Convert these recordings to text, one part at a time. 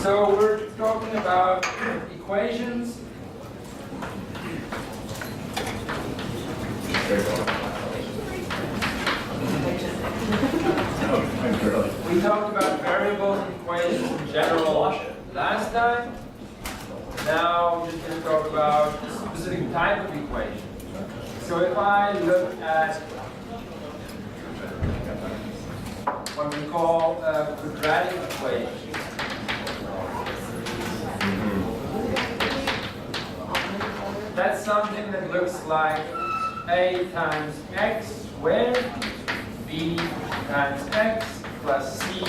So we're talking about equations. We talked about variables and equations in general last time. Now we're just going to talk about a specific type of equation. So if I look at what we call a quadratic equation, that's something that looks like a times x squared b times x plus c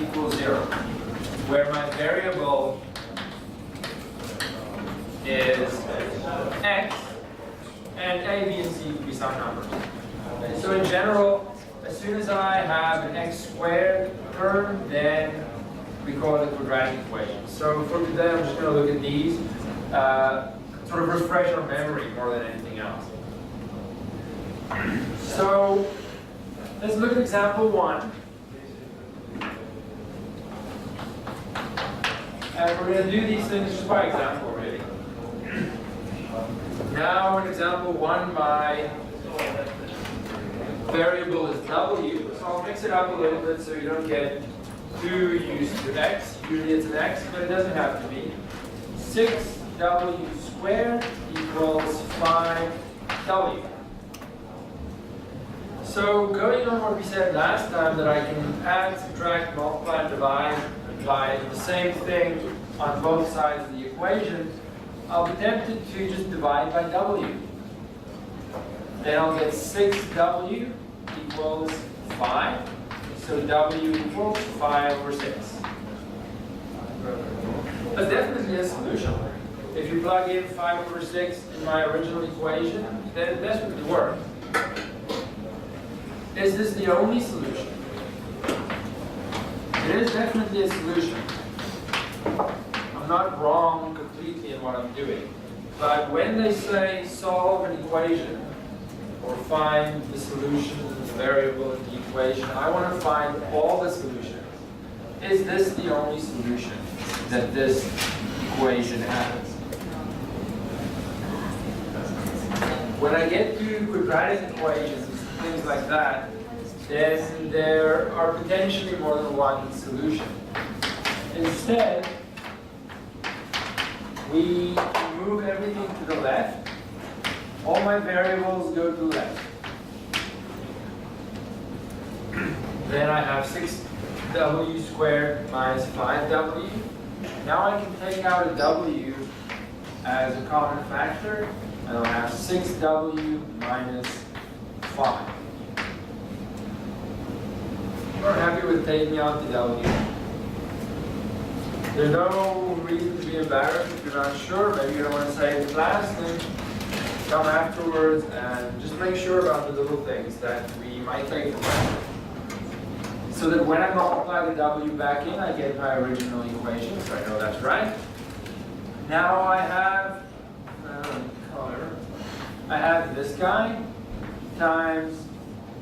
equals 0, where my variable is x and a, b, and c could be some numbers. Okay, so in general, as soon as I have an x squared term, then we call it a quadratic equation. So for today, I'm just going to look at these, sort of refresh our memory more than anything else. So let's look at example 1. And we're going to do these things just by example, really. Now in example 1, my variable is w, so I'll mix it up a little bit so you don't get too used to x. Usually it's an x, but it doesn't have to be. 6w squared equals 5w. So going on what we said last time, that I can add, subtract, multiply, and divide by the same thing on both sides of the equation, I'll be tempted to just divide by w. Then I'll get 6w equals 5. So w equals 5 over 6. That's definitely a solution. If you plug in 5 over 6 in my original equation, then it definitely works. Is this the only solution? It is definitely a solution. I'm not wrong completely in what I'm doing. But when they say solve an equation or find the solution of the variable in the equation, I want to find all the solutions. Is this the only solution that this equation has? When I get to quadratic equations, things like that, then there are potentially more than one solution. Instead, we move everything to the left. All my variables go to the left. Then I have 6w squared minus 5w. Now I can take out a w as a common factor, and I'll have 6w minus 5. We're happy with taking out the w. There's no reason to be embarrassed if you're not sure. Maybe you don't want to say it in class, then come afterwards and just make sure about the little things that we might take for granted. So that when I multiply the w back in, I get my original equation, so I know that's right. Now I have color. I have this guy times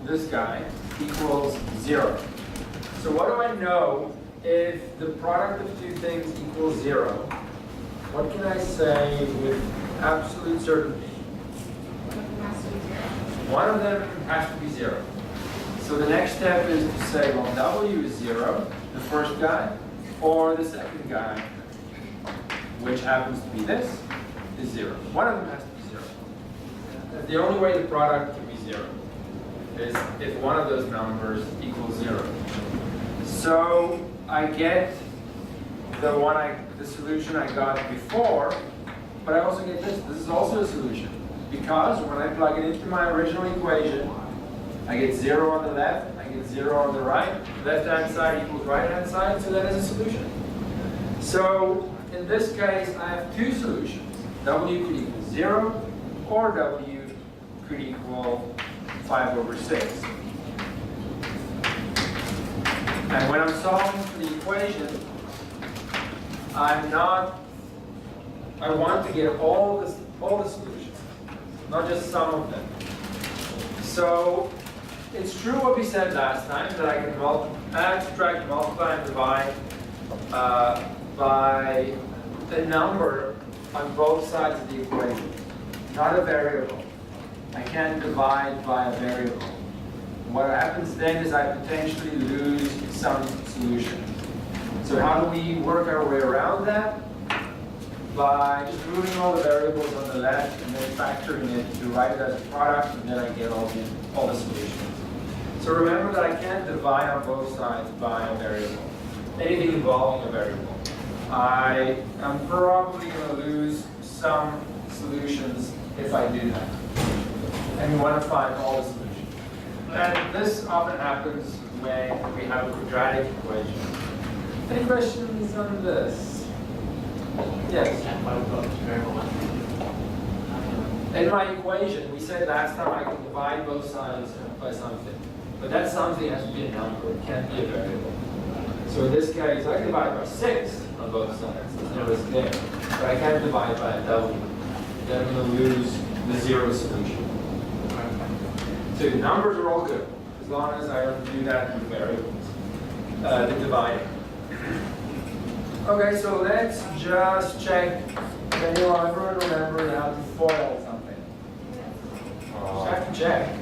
this guy equals 0. So what do I know if the product of two things equals 0? What can I say with absolute certainty? One of them has to be 0. So the next step is to say, well, w is 0, the first guy, or the second guy, which happens to be this, is 0. One of them has to be 0. The only way the product can be 0 is if one of those numbers equals 0. So I get the solution I got before, but I also get this. This is also a solution, because when I plug it into my original equation, I get 0 on the left, I get 0 on the right. Left-hand side equals right-hand side, so that is a solution. So in this case, I have two solutions. W could equal 0, or W could equal 5 over 6. And when I'm solving for the equation, I want to get all the solutions, not just some of them. So it's true what we said last time, that I can add, subtract, multiply, and divide by the number on both sides of the equation, not a variable. I can't divide by a variable. What happens then is I potentially lose some solution. So how do we work our way around that? By just moving all the variables on the left and then factoring it to write it as a product, and then I get all the solutions. So remember that I can't divide on both sides by a variable. Anything involving a variable. I am probably going to lose some solutions if I do that. And we want to find all the solutions. And this often happens when we have a quadratic equation. Any questions on this? Yes? In my equation, we said last time I can divide both sides by something. But that something has to be a number, it can't be a variable. So in this case, I can divide by 6 on both sides. There's no risk there. But I can't divide by a w. Then I'm going to lose the 0 solution. So the numbers are all good, as long as I don't do that with variables. The dividing. Okay, so let's just check. Can you ever remember how to FOIL something? Just have to check.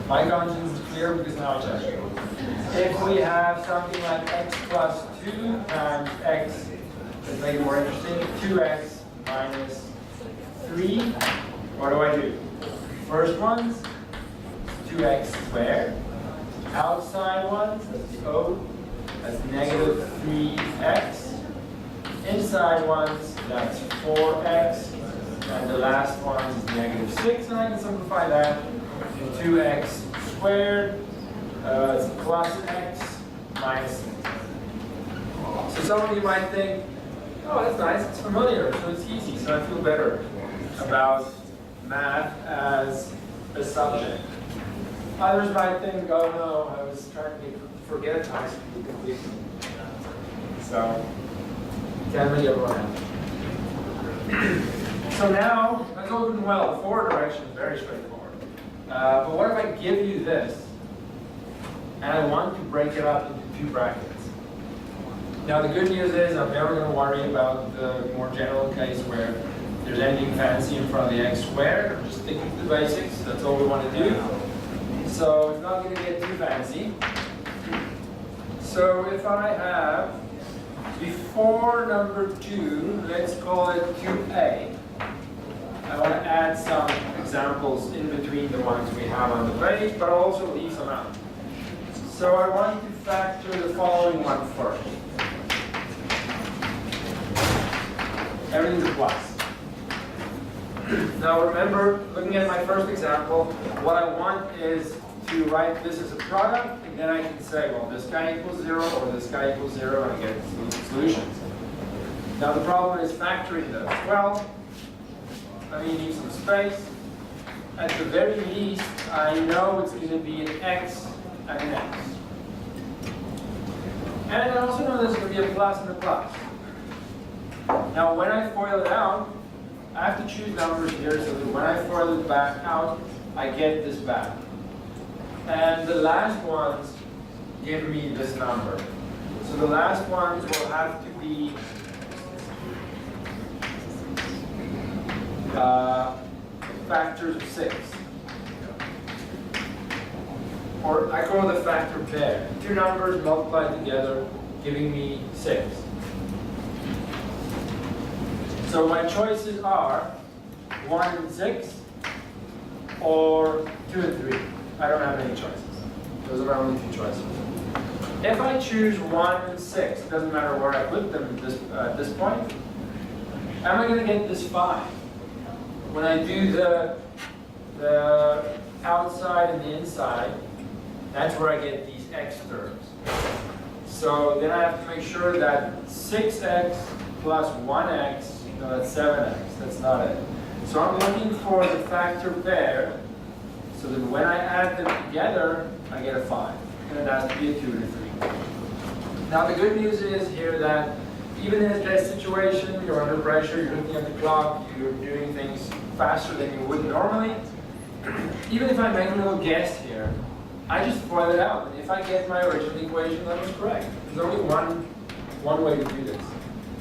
My conscience is clear because now I check. If we have something like x plus 2 times x, let's make it more interesting, 2x minus 3, what do? First one's 2x squared. Outside ones, that's the O, that's negative 3x. Inside ones, that's 4x. And the last one is negative 6, and I can simplify that to 2x squared. It's plus x minus 6. So some of you might think, oh, that's nice, it's familiar, so it's easy, so I feel better about math as a subject. Others might think, oh no, I was trying to forget high school completely. So, can't really everyone have. So now, that's all good and well. The forward direction is very straightforward. But what if I give you this, and I want to break it up into 2 brackets? Now the good news is I'm never going to worry about the more general case where there's anything fancy in front of the x squared. I'm just sticking to the basics. That's all we want to do. So it's not going to get too fancy. So if I have, before number 2, let's call it 2a. I want to add some examples in between the ones we have on the page, but also leave some out. So I want to factor the following one first. Everything's a plus. Now remember, looking at my first example, what I want is to write this as a product, and then I can say, well, this guy equals 0, or this guy equals 0, and I get solutions. Now the problem is factoring those. Well, I mean, need some space. At the very least, I know it's going to be an x and an x. And I also know there's going to be a plus and a plus. Now when I FOIL it out, I have to choose numbers here so that when I FOIL it back out, I get this back. And the last ones give me this number. So the last ones will have to be factors of 6. Or I call the factor pair. 2 numbers multiplied together, giving me 6. So my choices are 1 and 6, or 2 and 3. I don't have any choices. Those are my only 2 choices. If I choose 1 and 6, it doesn't matter where I put them at this point, am I going to get this 5? When I do the outside and the inside, that's where I get these x terms. So then I have to make sure that 6x plus 1x, no, that's 7x, that's not it. So I'm looking for the factor pair, so that when I add them together, I get a 5. And it has to be a 2 and a 3. Now the good news is here that even in a test situation, you're under pressure, you're looking at the clock, you're doing things faster than you would normally. Even if I make a little guess here, I just FOIL it out. And if I get my original equation, that was correct. There's only one way to do this.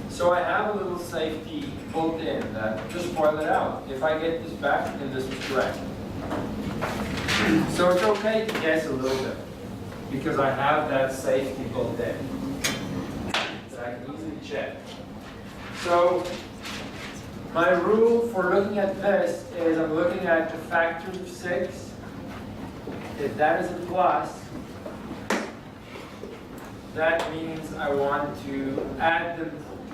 So I have a little safety built in that just FOIL it out. If I get this back, then this is correct. So it's okay to guess a little bit because I have that safety built in that I can easily check. So my rule for looking at this is I'm looking at the factors of 6. If that is a plus, that means I want to add them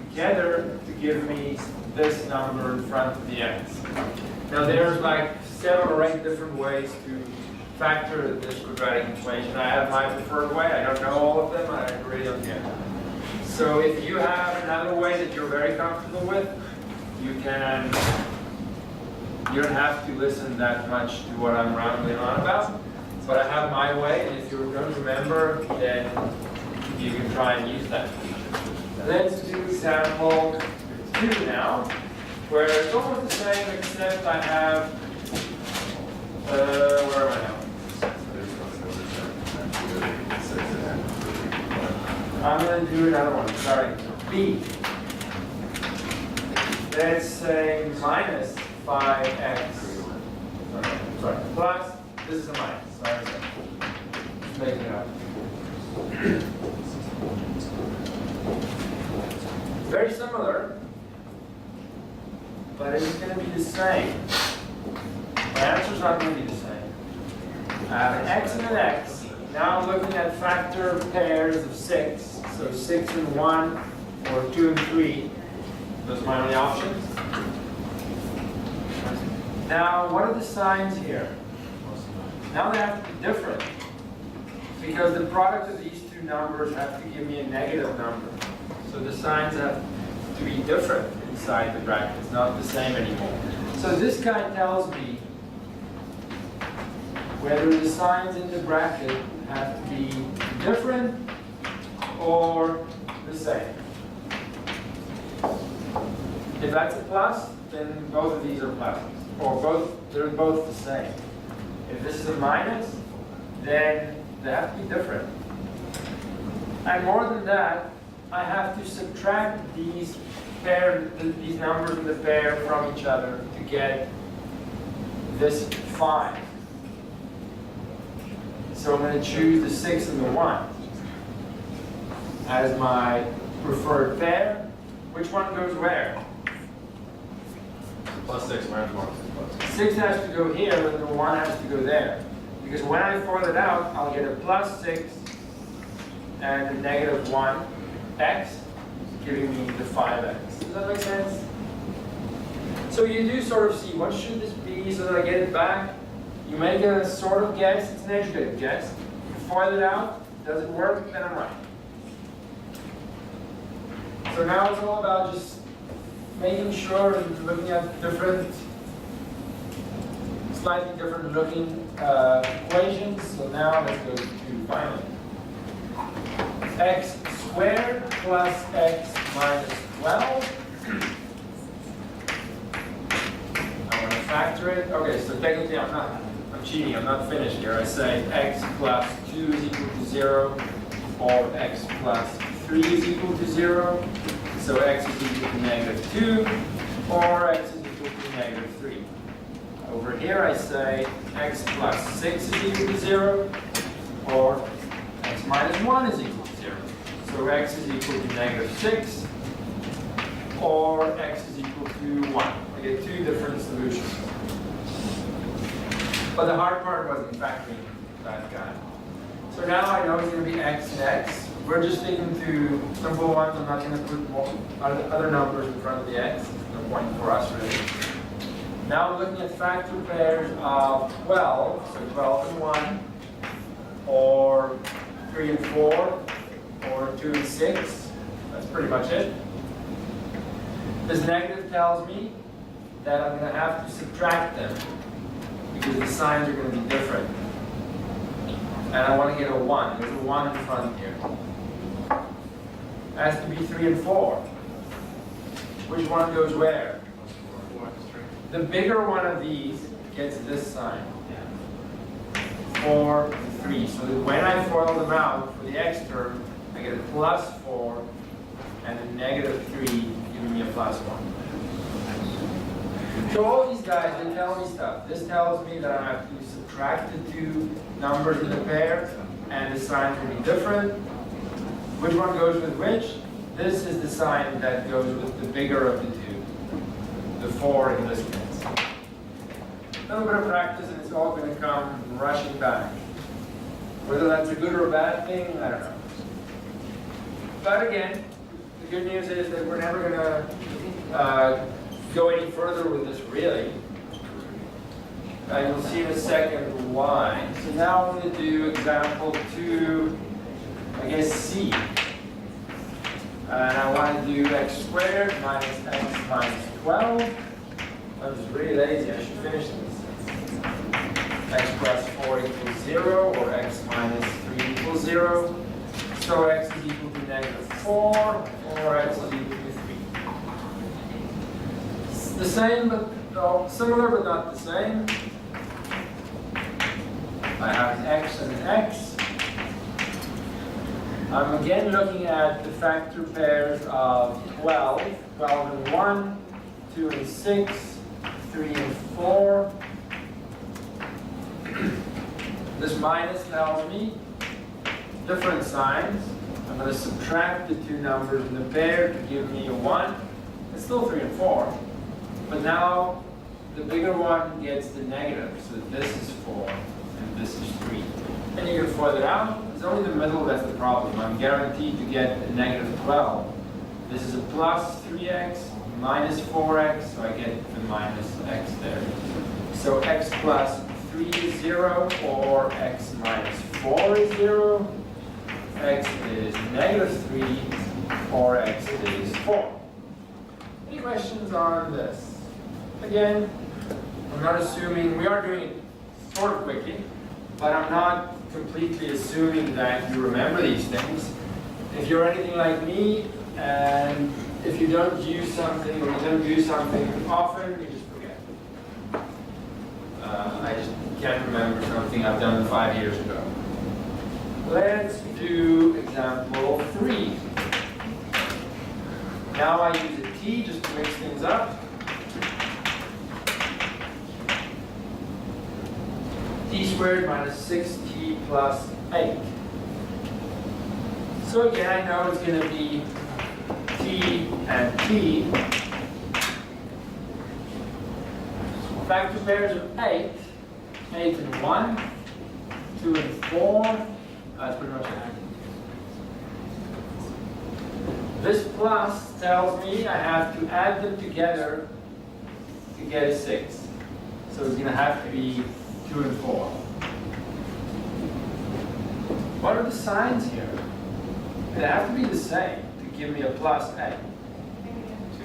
together to give me this number in front of the x. Now there's like 7 or 8 different ways to factor this quadratic equation. I have my preferred way. I don't know all of them. I really don't care. So if you have another way that you're very comfortable with, you don't have to listen that much to what I'm rambling on about. But I have my way, and if you don't remember, then you can try and use that. Let's do example 2 now, where it's almost the same except I have, where am I now? I'm going to do another one, sorry. B. Let's say minus 5x, sorry, plus, this is a minus, sorry, just making it up. Very similar, but it's going to be the same. My answer's not going to be the same. I have an x and an x. Now I'm looking at factor pairs of 6. So 6 and 1, or 2 and 3. Those are my only options. Now, what are the signs here? Now they have to be different. Because the product of these two numbers have to give me a negative number. So the signs have to be different inside the brackets, not the same anymore. So this guy tells me whether the signs in the bracket have to be different or the same. If that's a plus, then both of these are pluses, or they're both the same. If this is a minus, then they have to be different. And more than that, I have to subtract these numbers in the pair from each other to get this 5. So I'm going to choose the 6 and the 1 as my preferred pair. Which one goes where? Plus 6 minus 1. 6 has to go here, and the 1 has to go there. Because when I FOIL it out, I'll get a plus 6 and a negative 1x, giving me the 5x. Does that make sense? So you do sort of see, what should this be so that I get it back? You make a sort of guess, it's an educated guess. You FOIL it out, does it work? Then I'm right. So now it's all about just making sure and looking at different, slightly different looking equations. So now let's go to finally. X squared plus x minus 12. I want to factor it. Okay, so technically I'm cheating, I'm not finished here. I say x plus 2 is equal to 0, or x plus 3 is equal to 0. So x is equal to negative 2, or x is equal to negative 3. Over here I say x plus 6 is equal to 0, or x minus 1 is equal to 0. So x is equal to negative 6, or x is equal to 1. I get 2 different solutions. But the hard part wasn't factoring that guy. So now I know it's going to be x and x. We're just sticking to simple ones. I'm not going to put more other numbers in front of the x. No point for us, really. Now we're looking at factor pairs of 12. So 12 and 1, or 3 and 4, or 2 and 6. That's pretty much it. This negative tells me that I'm going to have to subtract them because the signs are going to be different. And I want to get a 1. There's a 1 in front here. It has to be 3 and 4. Which one goes where? The bigger one of these gets this sign. 4 and 3. So that when I FOIL them out for the x term, I get a plus 4 and a negative 3 giving me a plus 1. So all these guys, they tell me stuff. This tells me that I have to subtract the two numbers in a pair, and the signs will be different. Which one goes with which? This is the sign that goes with the bigger of the two, the 4 in this case. A little bit of practice and it's all going to come rushing back. Whether that's a good or a bad thing, I don't know. But again, the good news is that we're never going to go any further with this really. You'll see in a second why. So now I'm going to do example 2, I guess C. And I want to do x squared minus x minus 12. I'm just really lazy, I should finish this. X plus 4 equals 0, or x minus 3 equals 0. So x is equal to negative 4, or x is equal to 3. It's the same, but no, similar but not the same. I have an x and an x. I'm again looking at the factor pairs of 12, 12 and 1, 2 and 6, 3 and 4. This minus tells me different signs. I'm going to subtract the two numbers in the pair to give me a 1. It's still 3 and 4. But now the bigger one gets the negative. So this is 4 and this is 3. And you can further out. It's only the middle that's the problem. I'm guaranteed to get a negative 12. This is a plus 3x minus 4x, so I get the minus x there. So x plus 3 is 0, or x minus 4 is 0. X is negative 3, or x is 4. Any questions on this? Again, I'm not assuming, we are doing it sort of quickly, but I'm not completely assuming that you remember these things. If you're anything like me, and if you don't use something, or you don't do something often, you just forget. I just can't remember something I've done 5 years ago. Let's do example 3. Now I use a t just to mix things up. T squared minus 6t plus 8. So again, I know it's going to be t and t. Factor pairs of 8, 8 and 1, 2 and 4. That's pretty much it. This plus tells me I have to add them together to get a 6. So it's going to have to be 2 and 4. What are the signs here? They have to be the same to give me a plus 8.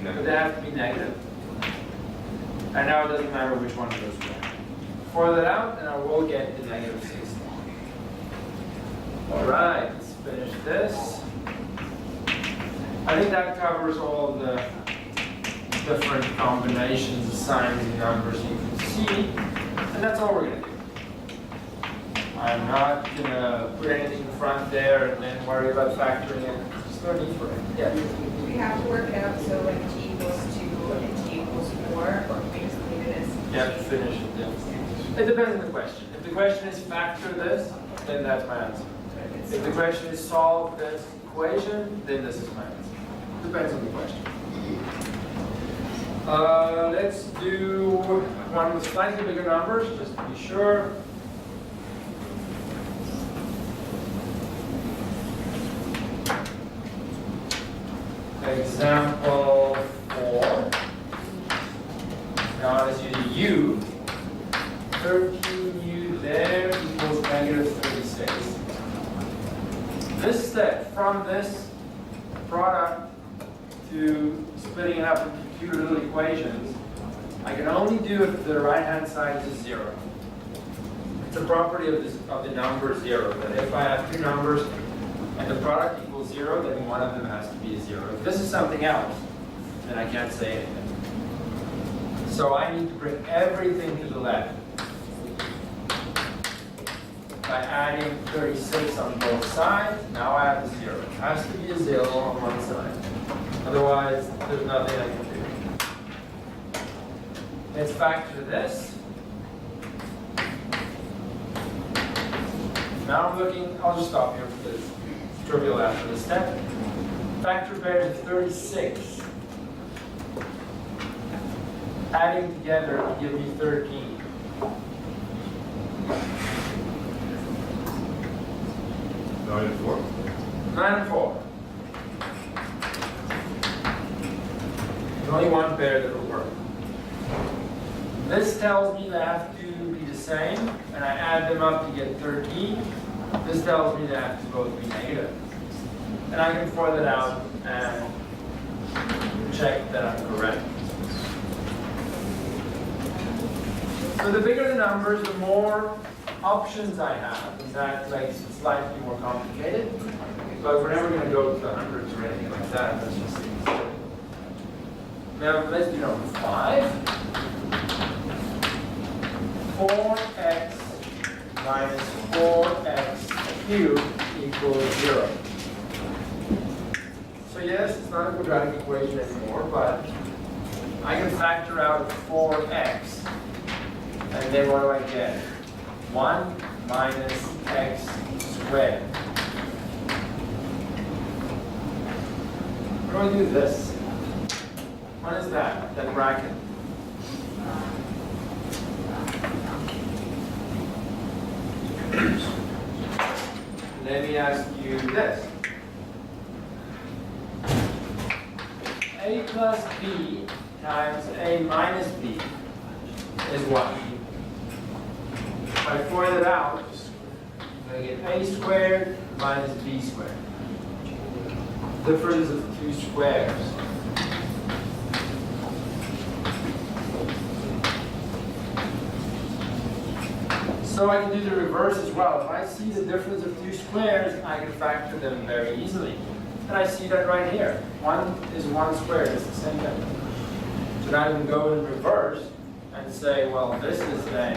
But they have to be negative. And now it doesn't matter which one goes where. For that out, and I will get the negative 16. All right, let's finish this. I think that covers all the different combinations of signs and numbers you can see. And that's all we're going to do. I'm not going to put anything in front there and then worry about factoring in. There's no need for it. Yeah. We have to work out so when t equals 2 and t equals 4, or we just leave it as Yeah, finish it. Yeah. It depends on the question. If the question is factor this, then that's my answer. If the question is solve this equation, then this is my answer. Depends on the question. Let's do one with slightly bigger numbers, just to be sure. Example 4. Now let's use a u. 13u there equals negative 36. This step from this product to splitting it up into two little equations, I can only do if the right-hand side is a 0. It's a property of the number 0, that if I have two numbers and the product equals 0, then one of them has to be a 0. If this is something else, then I can't say anything. So I need to bring everything to the left by adding 36 on both sides. Now I have a 0. It has to be a 0 on one side. Otherwise, there's nothing I can do. Let's factor this. Now I'm looking, I'll just stop here because it's trivial after this step. Factor pairs of 36. Adding together to give me 13. Nine and four. 9 and 4. There's only one pair that will work. This tells me they have to be the same, and I add them up to get 13. This tells me they have to both be negative. And I can FOIL it out and check that I'm correct. So the bigger the numbers, the more options I have. In fact, like, it's slightly more complicated. But we're never going to go to the hundreds or anything like that. Let's just see. Now, let's do number 5. 4x minus 4x cubed equals 0. So yes, it's not a quadratic equation anymore, but I can factor out 4x. And then what do I get? 1 minus x squared. What do I do with this? What is that? That bracket? Let me ask you this. A plus b times a minus b is what? If I FOIL it out, I get a squared minus b squared. Difference of 2 squares. So I can do the reverse as well. If I see the difference of 2 squares, I can factor them very easily. And I see that right here. 1 is 1 squared, it's the same thing. So now I can go in reverse and say, well, this is then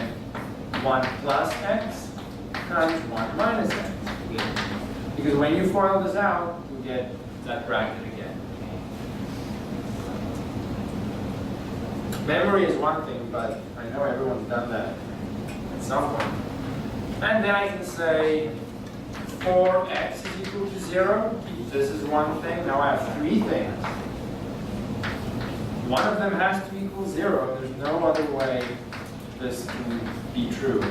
1 plus x times 1 minus x. Because when you FOIL this out, you get that bracket again. Memory is one thing, but I know everyone's done that at some point. And then I can say 4x is equal to 0. This is one thing. Now I have 3 things. One of them has to equal 0. There's no other way this can be true.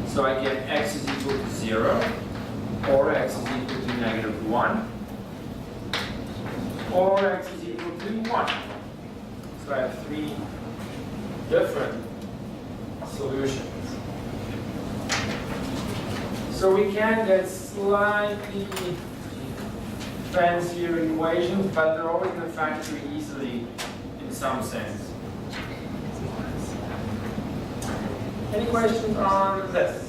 So I get x is equal to 0, or x is equal to negative 1, or x is equal to 1. So I have 3 different solutions. So we can get slightly fancier equations, but they're always going to factor easily in some sense. Any questions on this?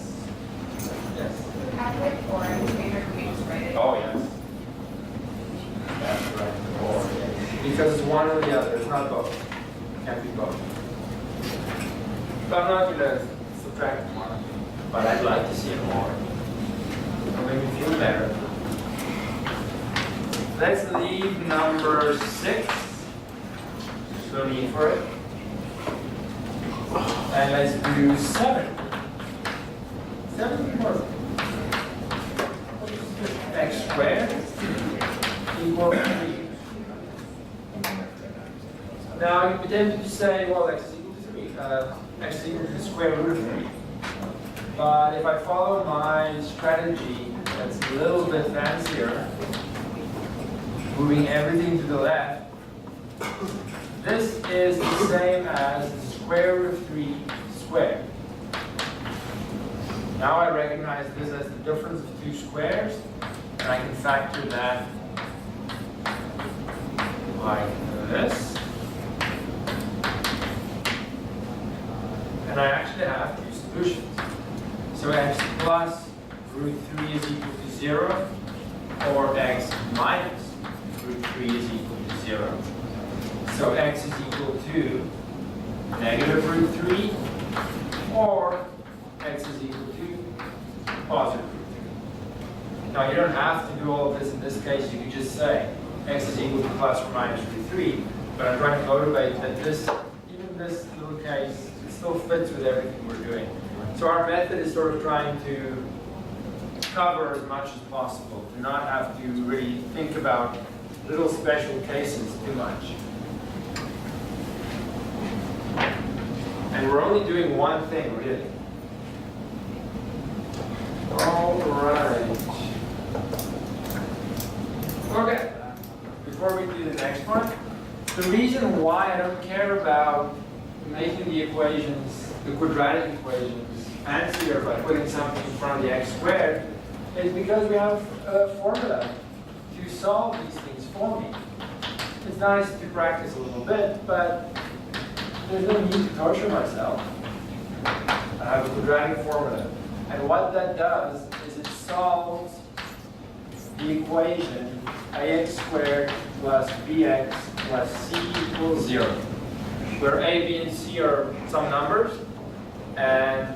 Yes? Have it, or is it better if we just write it? Oh, yes. That's right. Or, because it's one or the other. It's not both. It can't be both. So I'm not going to subtract 1, but I'd like to see it more. It'll make me feel better. Let's leave number 6. No need for it. And let's do 7. 7 more. X squared equals 3. Now you could tend to say, well, x is equal to 3. X is equal to the square root of 3. But if I follow my strategy that's a little bit fancier, moving everything to the left, this is the same as the square root of 3 squared. Now I recognize this as the difference of 2 squares, and I can factor that like this. And I actually have 2 solutions. So x plus root 3 is equal to 0, or x minus root 3 is equal to 0. So x is equal to negative root 3, or x is equal to positive root 3. Now, you don't have to do all of this in this case. You can just say x is equal to plus or minus root 3. But I'm trying to motivate that this, even this little case, it still fits with everything we're doing. So our method is sort of trying to cover as much as possible, to not have to really think about little special cases too much. And we're only doing one thing, really. All right. Okay. Before we do the next one, the reason why I don't care about making the equations, the quadratic equations, fancier by putting something in front of the x squared is because we have a formula to solve these things for me. It's nice to practice a little bit, but there's no need to torture myself. I have a quadratic formula. And what that does is it solves the equation ax squared plus bx plus c equals 0, where a, b, and c are some numbers, and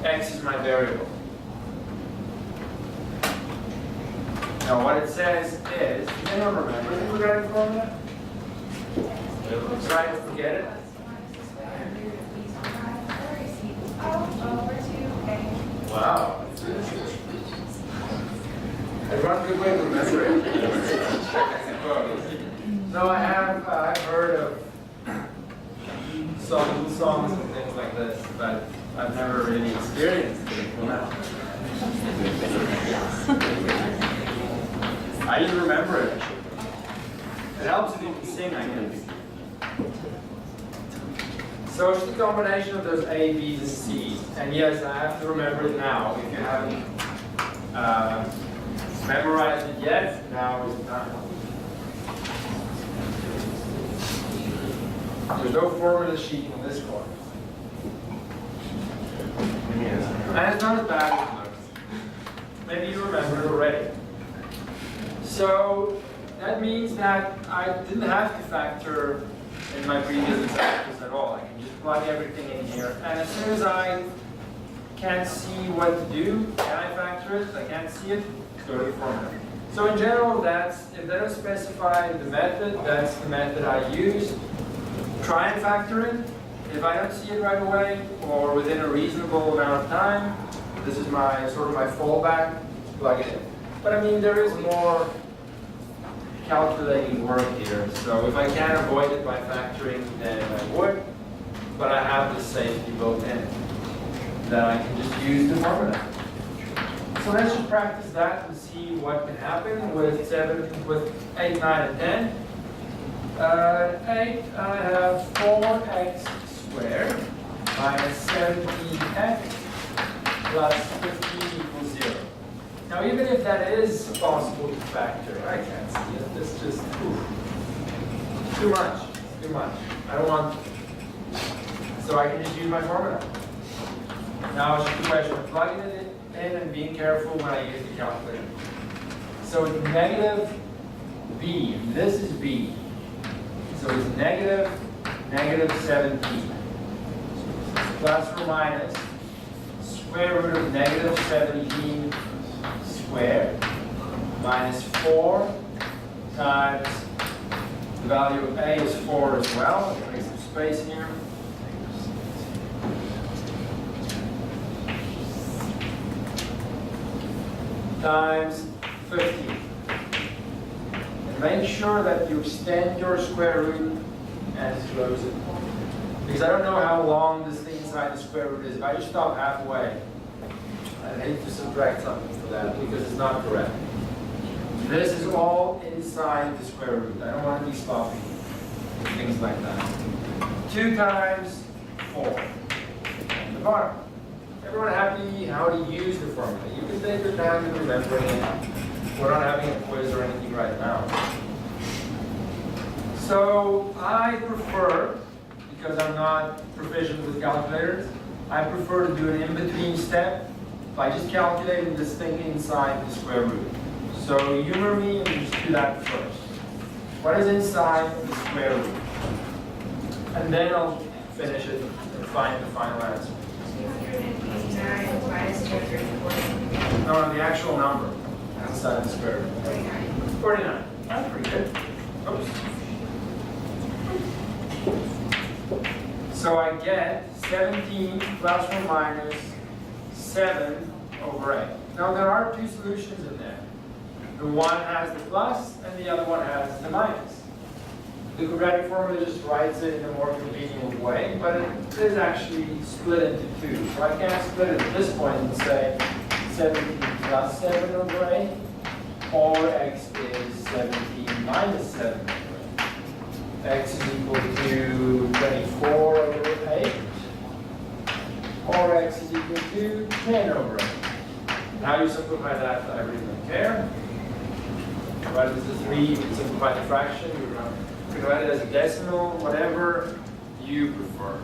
x is my variable. Now what it says is, does anyone remember the quadratic formula? Try to forget it. Wow. That's one good way to remember it. No, I've heard of some songs and things like this, but I've never really experienced it until now. I even remember it. It helps if you can sing, I guess. So it's the combination of those A, B's, and C's. And yes, I have to remember it now. If you haven't memorized it yet, now is the time. There's no formula sheet in this course. And it's not as bad as it looks. Maybe you remember it already. So that means that I didn't have to factor in my previous examples at all. I can just plug everything in here. And as soon as I can't see what to do, can I factor it? I can't see it, go to the formula. So in general, that's, if they don't specify the method, that's the method I use. Try and factor it. If I don't see it right away, or within a reasonable amount of time, this is my sort of my fallback, plug it in. But I mean, there is more calculating work here. So if I can avoid it by factoring, then I would. But I have this safety built in that I can just use the formula. So let's just practice that and see what can happen with 8, 9, and 10. 8, I have 4x squared minus 17x plus 15 equals 0. Now, even if that is possible to factor, I can't see it. It's just too much. Too much. I don't want. So I can just use my formula. Now it's just a question of plugging it in and being careful when I use the calculator. So it's negative b. This is b. So it's negative 17. Plus or minus square root of negative 17 squared minus 4 times the value of a is 4 as well. Let's make some space here. Times 15. And make sure that you extend your square root and close it. Because I don't know how long this thing inside the square root is. If I just stop halfway, I'd hate to subtract something for that because it's not correct. This is all inside the square root. I don't want to be stopping things like that. 2 times 4 at the bottom. Everyone happy how to use the formula? You can take your time in remembering it. We're not having a quiz or anything right now. So I prefer, because I'm not proficient with calculators, I prefer to do an in-between step by just calculating this thing inside the square root. So humor me and just do that first. What is inside the square root? And then I'll finish it and find the final answer. 289 minus 240. No, the actual number inside the square root. 49. That's pretty good. Oops. So I get 17 plus or minus 7 over 8. Now there are two solutions in there. The one has the plus and the other one has the minus. The quadratic formula just writes it in a more convenient way, but it is actually split into two. So I can't split it at this point and say 17 plus 7 over 8, or x is 17 minus 7 over 8. X is equal to 24 over 8, or x is equal to 10 over 8. How you simplify that, I really don't care. Right, this is 3, you can simplify the fraction, you can write it as a decimal, whatever you prefer.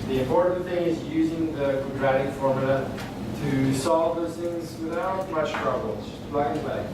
The important thing is using the quadratic formula to solve those things without much trouble. Just plug and play.